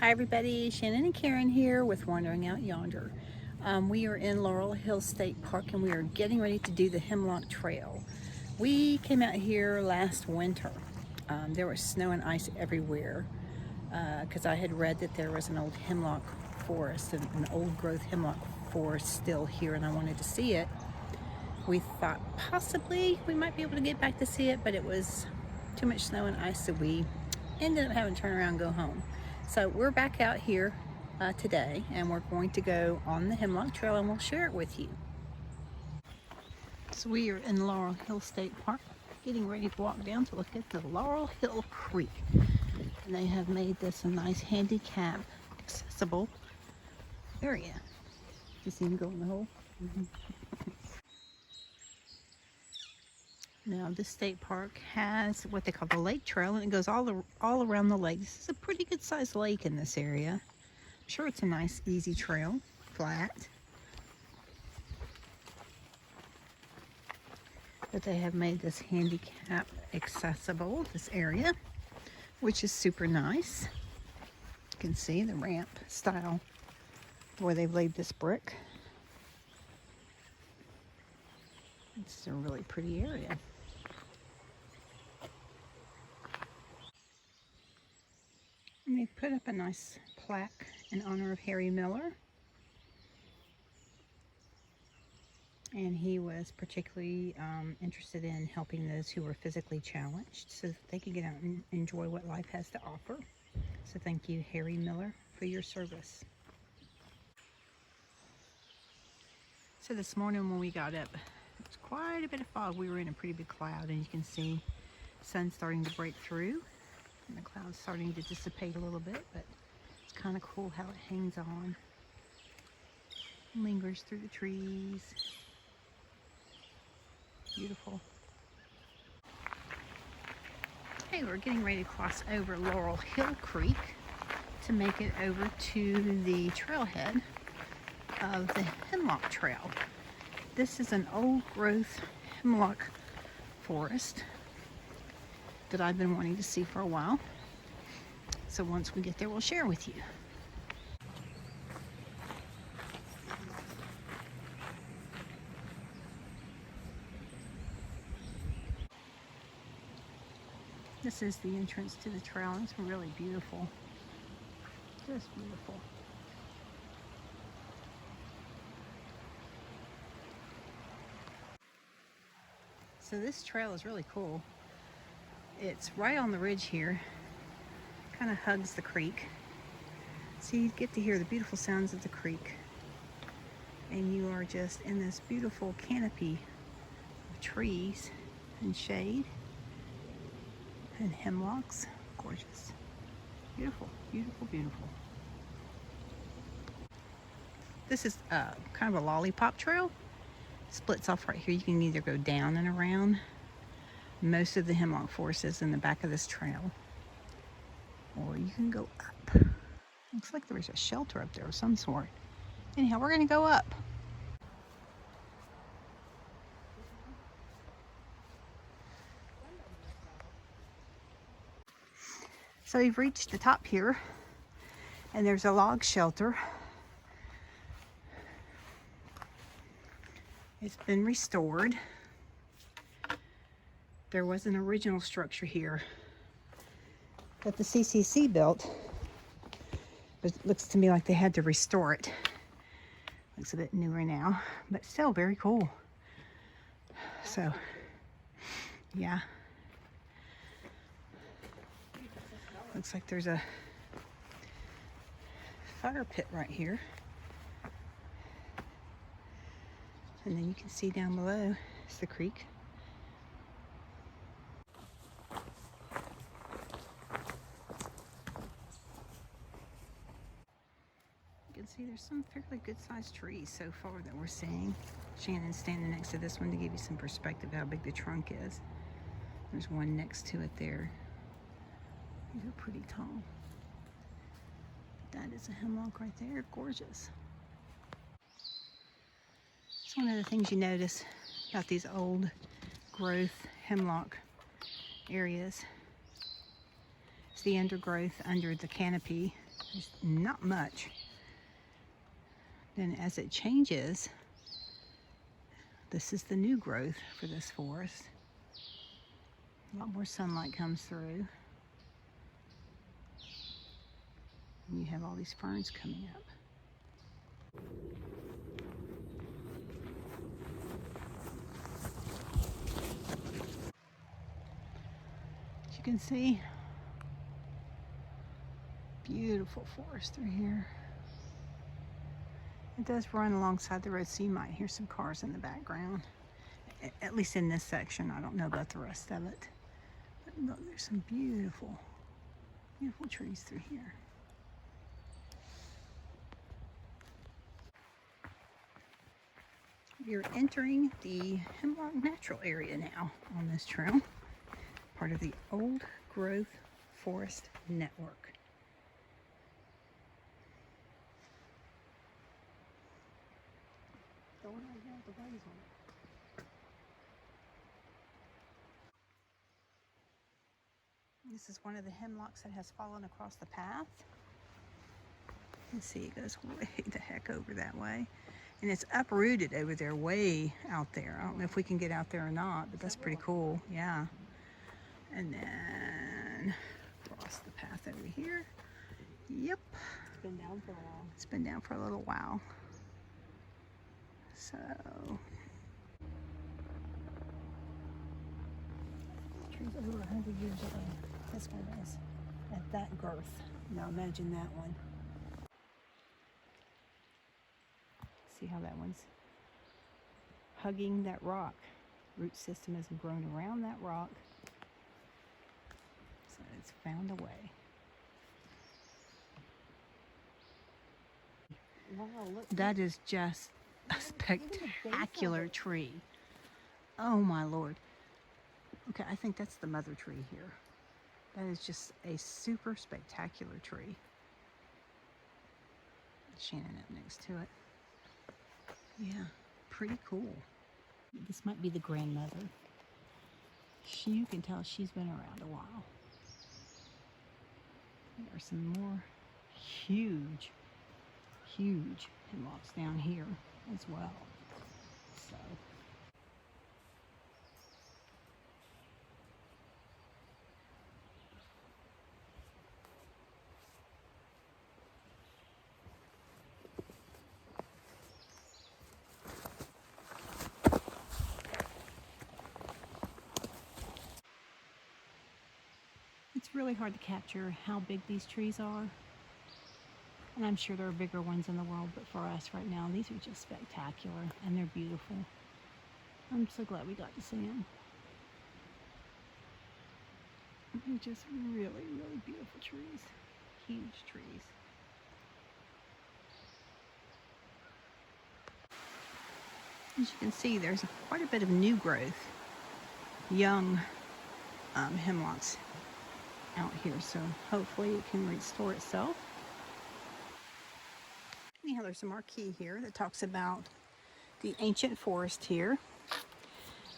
Hi everybody, Shannon and Karen here with Wandering Out Yonder. We are in Laurel Hill State Park and we are getting ready to do the Hemlock Trail. We came out here last winter. There was snow and ice everywhere because I had read that there was an old hemlock forest, an old growth hemlock forest still here, and I wanted to see it. We thought possibly we might be able to get back to see it, but it was too much snow and ice, so we ended up having to turn around and go home. So we're back out here today, and we're going to go on the Hemlock Trail and we'll share it with you. So we are in Laurel Hill State Park, getting ready to walk down to look at the Laurel Hill Creek. And they have made this a nice handicap accessible area. You see him go in the hole? Now this state park has what they call the lake trail, and it goes all around the lake. This is a pretty good sized lake in this area. I'm sure it's a nice easy trail, flat. But they have made this handicap accessible, this area, which is super nice. You can see the ramp style where they've laid this brick. It's a really pretty area. And they put up a nice plaque in honor of Harry Miller. And he was particularly interested in helping those who were physically challenged so that they could get out and enjoy what life has to offer. So thank you, Harry Miller, for your service. So this morning when we got up, it was quite a bit of fog. We were in a pretty big cloud, and you can see the sun starting to break through. And the cloud's starting to dissipate a little bit, but it's kind of cool how it hangs on. Lingers through the trees. Beautiful. Okay, we're getting ready to cross over Laurel Hill Creek to make it over to the trailhead of the Hemlock Trail. This is an old growth hemlock forest that I've been wanting to see for a while. So once we get there, we'll share with you. This is the entrance to the trail. It's really beautiful. Just beautiful. So this trail is really cool. It's right on the ridge here, kind of hugs the creek. So you get to hear the beautiful sounds of the creek. And you are just in this beautiful canopy of trees and shade and hemlocks. Gorgeous. Beautiful, beautiful, beautiful. This is kind of a lollipop trail. Splits off right here. You can either go down and around. Most of the hemlock forest is in the back of this trail, or you can go up. Looks like there's a shelter up there of some sort. Anyhow, we're going to go up. So we've reached the top here, and there's a log shelter. It's been restored. There was an original structure here that the CCC built, but it looks to me like they had to restore it. Looks a bit newer now, but still very cool. So, yeah. Looks like there's a fire pit right here. And then you can see down below is the creek. You can see there's some fairly good sized trees so far that we're seeing. Shannon's standing next to this one to give you some perspective how big the trunk is. There's one next to it there. These are pretty tall. That is a hemlock right there. Gorgeous. It's one of the things you notice about these old growth hemlock areas. It's the undergrowth under the canopy There's not much. Then as it changes, this is the new growth for this forest. A lot more sunlight comes through. And you have all these ferns coming up. As you can see, beautiful forest through here. It does run alongside the road, so you might hear some cars in the background. At least in this section. I don't know about the rest of it. But look, there's some beautiful, beautiful trees through here. You're entering the Hemlock Natural Area now on this trail, part of the Old Growth Forest Network. Going right down the blaze on it. This is one of the hemlocks that has fallen across the path. You can see it goes way the heck over that way. And it's uprooted over there, way out there. I don't know if we can get out there or not, but that's pretty cool, yeah. And then across the path over here. Yep. It's been down for a while. It's been down for a little while. So. Trees over 100 years ago. This one is at that girth. Now imagine that one. See how that one's hugging that rock. Root system has grown around that rock. So it's found a way. Wow, look. That is just a spectacular tree. Oh my Lord. Okay, I think that's the mother tree here. That is just a super spectacular tree. Shannon up next to it. Yeah, pretty cool. This might be the grandmother. You can tell she's been around a while. There are some more huge hemlocks down here as well. So. It's really hard to capture how big these trees are. And I'm sure there are bigger ones in the world, but for us right now, these are just spectacular and they're beautiful. I'm so glad we got to see them. They're just really, really beautiful trees. Huge trees. As you can see, there's quite a bit of new growth, young hemlocks out here, so hopefully it can restore itself. Anyhow, there's a marquee here that talks about the ancient forest here,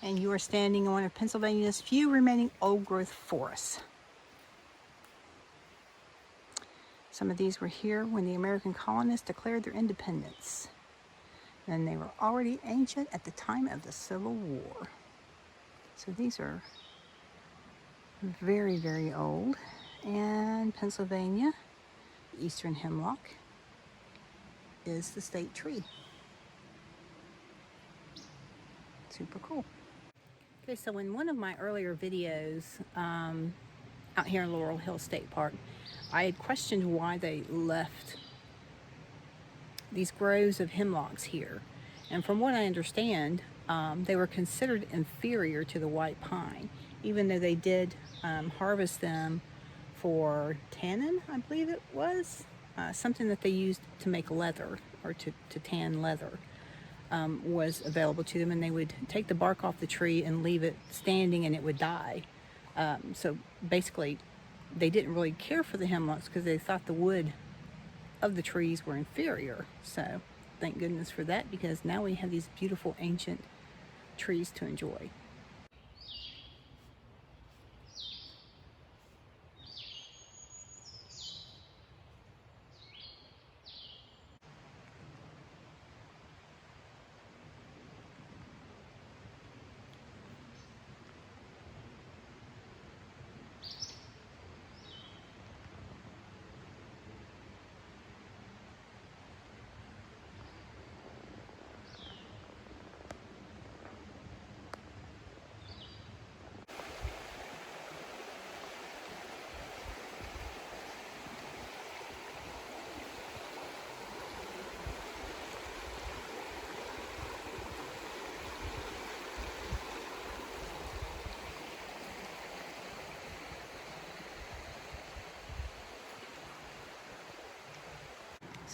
and you are standing on one of Pennsylvania's few remaining old-growth forests. Some of these were here when the American colonists declared their independence. And they were already ancient at the time of the Civil War. So these are very, very old. And Pennsylvania, the eastern hemlock, is the state tree. Super cool. Okay, so in one of my earlier videos out here in Laurel Hill State Park, I had questioned why they left these groves of hemlocks here. And from what I understand, they were considered inferior to the white pine, even though they did harvest them for tannin, I believe it was, something that they used to make leather, or to tan leather, was available to them, and they would take the bark off the tree and leave it standing and it would die. So basically they didn't really care for the hemlocks because they thought the wood of the trees were inferior. So thank goodness for that, because now we have these beautiful ancient trees to enjoy.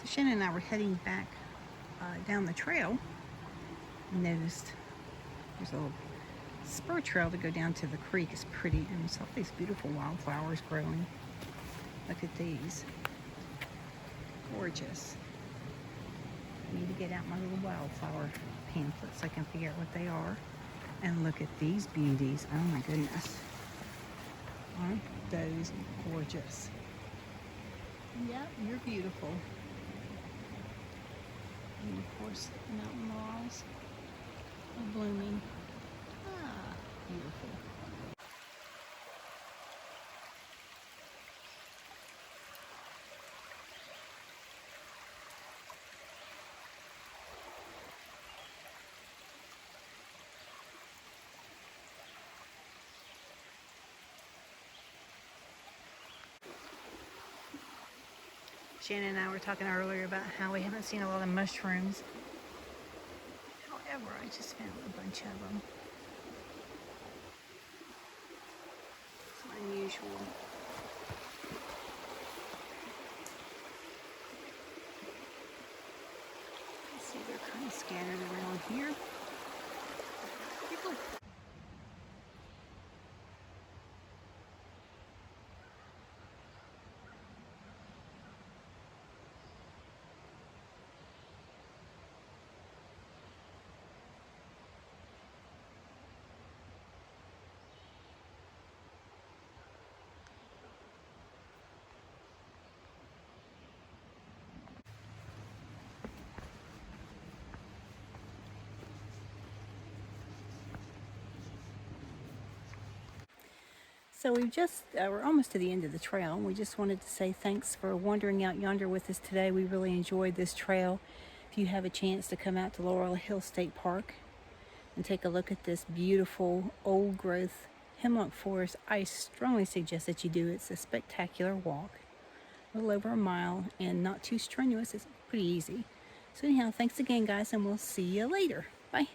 So Shannon and I were heading back down the trail and noticed there's a little spur trail to go down to the creek. It's pretty, and we saw these beautiful wildflowers growing. Look at these. Gorgeous. I need to get out my little wildflower pamphlets so I can figure out what they are. And look at these beauties. Oh my goodness. Aren't those gorgeous? Yep, you're beautiful. And of course, mountain laurels are blooming. Ah, beautiful. Shannon and I were talking earlier about how we haven't seen a lot of mushrooms. However, I just found a bunch of them. It's unusual. You see, they're kind of scattered around here. People. So we're almost to the end of the trail. We just wanted to say thanks for wandering out yonder with us today. We really enjoyed this trail. If you have a chance to come out to Laurel Hill State Park and take a look at this beautiful old growth hemlock forest, I strongly suggest that you do. It's a spectacular walk, a little over a mile, and not too strenuous. It's pretty easy. So anyhow, thanks again guys, and we'll see you later. Bye.